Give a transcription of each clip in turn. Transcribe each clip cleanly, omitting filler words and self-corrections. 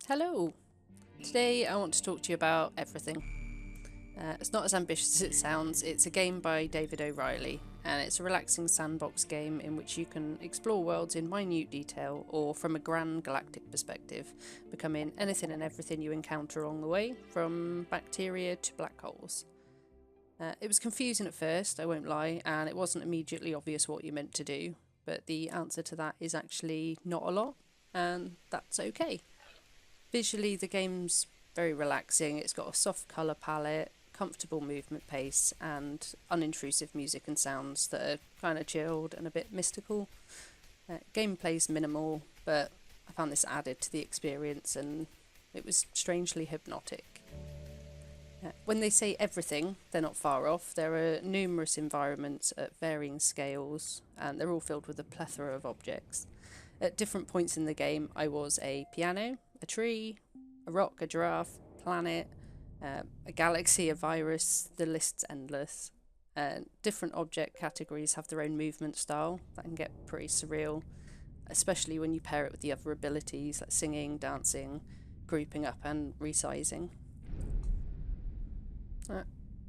Hello! Today I want to talk to you about everything. It's not as ambitious as it sounds. It's a game by David O'Reilly, and it's a relaxing sandbox game in which you can explore worlds in minute detail or from a grand galactic perspective, becoming anything and everything you encounter along the way, from bacteria to black holes. It was confusing at first, I won't lie, and it wasn't immediately obvious what you meant to do, but the answer to that is actually not a lot, and that's okay. Visually, the game's very relaxing. It's got a soft colour palette, comfortable movement pace, and unintrusive music and sounds that are kind of chilled and a bit mystical. Gameplay's minimal, but I found this added to the experience and it was strangely hypnotic. When they say everything, they're not far off. There are numerous environments at varying scales, and they're all filled with a plethora of objects. At different points in the game, I was a piano, a tree, a rock, a giraffe, planet, a galaxy, a virus. The list's endless. Different object categories have their own movement style that can get pretty surreal, especially when you pair it with the other abilities like singing, dancing, grouping up, and resizing.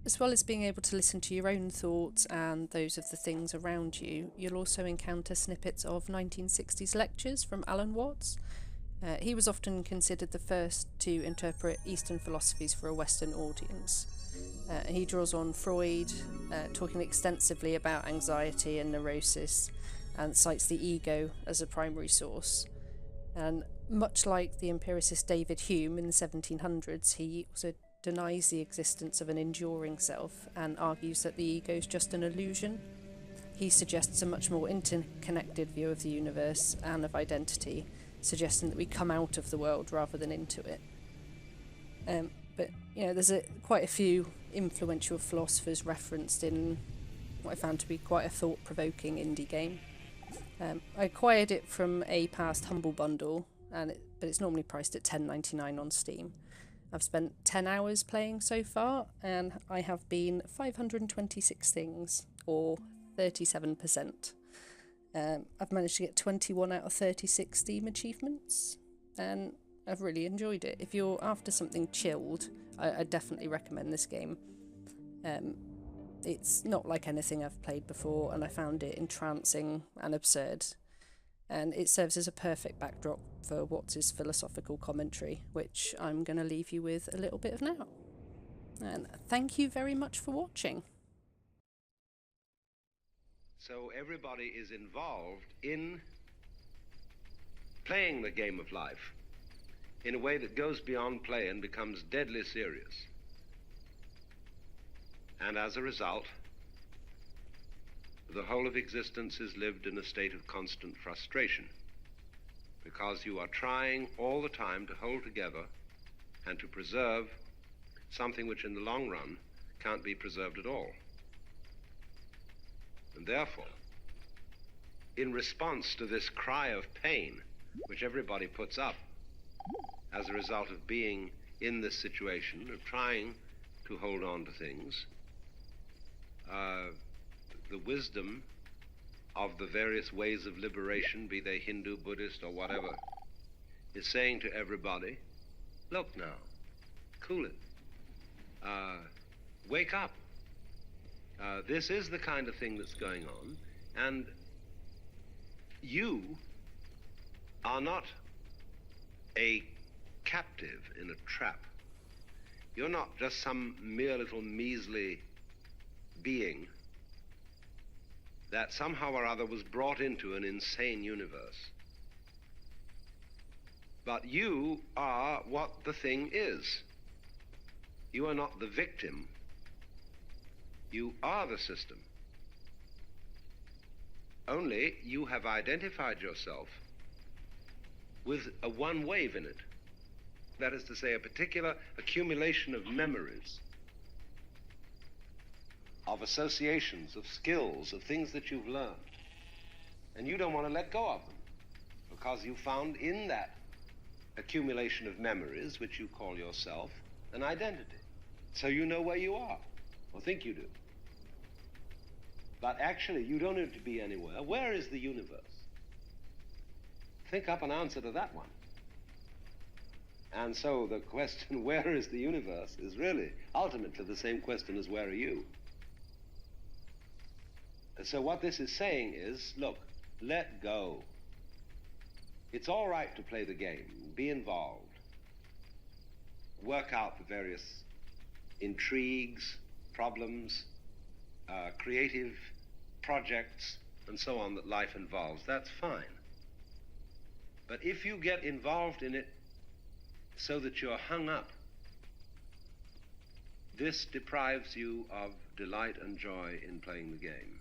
As well as being able to listen to your own thoughts and those of the things around you, you'll also encounter snippets of 1960s lectures from Alan Watts. He was often considered the first to interpret Eastern philosophies for a Western audience. He draws on Freud, talking extensively about anxiety and neurosis, and cites the ego as a primary source. And much like the empiricist David Hume in the 1700s, he also denies the existence of an enduring self and argues that the ego is just an illusion. He suggests a much more interconnected view of the universe and of identity, suggesting that we come out of the world rather than into it. But there's quite a few influential philosophers referenced in what I found to be quite a thought-provoking indie game. I acquired it from a past Humble Bundle, but it's normally priced at $10.99 on Steam. I've spent 10 hours playing so far, and I have been 526 things, or 37%. I've managed to get 21 out of 36 Steam achievements, and I've really enjoyed it. If you're after something chilled, I definitely recommend this game. It's not like anything I've played before, and I found it entrancing and absurd. And it serves as a perfect backdrop for Watts' philosophical commentary, which I'm going to leave you with a little bit of now. And thank you very much for watching. So everybody is involved in playing the game of life in a way that goes beyond play and becomes deadly serious. And as a result, the whole of existence is lived in a state of constant frustration, because you are trying all the time to hold together and to preserve something which in the long run can't be preserved at all. And therefore, in response to this cry of pain, which everybody puts up as a result of being in this situation, of trying to hold on to things, the wisdom of the various ways of liberation, be they Hindu, Buddhist, or whatever, is saying to everybody, look now, cool it, wake up. This is the kind of thing that's going on, and you are not a captive in a trap. You're not just some mere little measly being that somehow or other was brought into an insane universe. But you are what the thing is. You are not the victim. You are the system. Only you have identified yourself with a one wave in it. That is to say, a particular accumulation of memories, of associations, of skills, of things that you've learned. And you don't want to let go of them, because you found in that accumulation of memories, which you call yourself, an identity. So you know where you are, or think you do. But actually, you don't need to be anywhere. Where is the universe? Think up an answer to that one. And so the question, where is the universe, is really ultimately the same question as where are you? So what this is saying is, look, let go. It's all right to play the game, be involved, work out the various intrigues, problems, creative projects, and so on that life involves. That's fine. But if you get involved in it so that you're hung up, this deprives you of delight and joy in playing the game.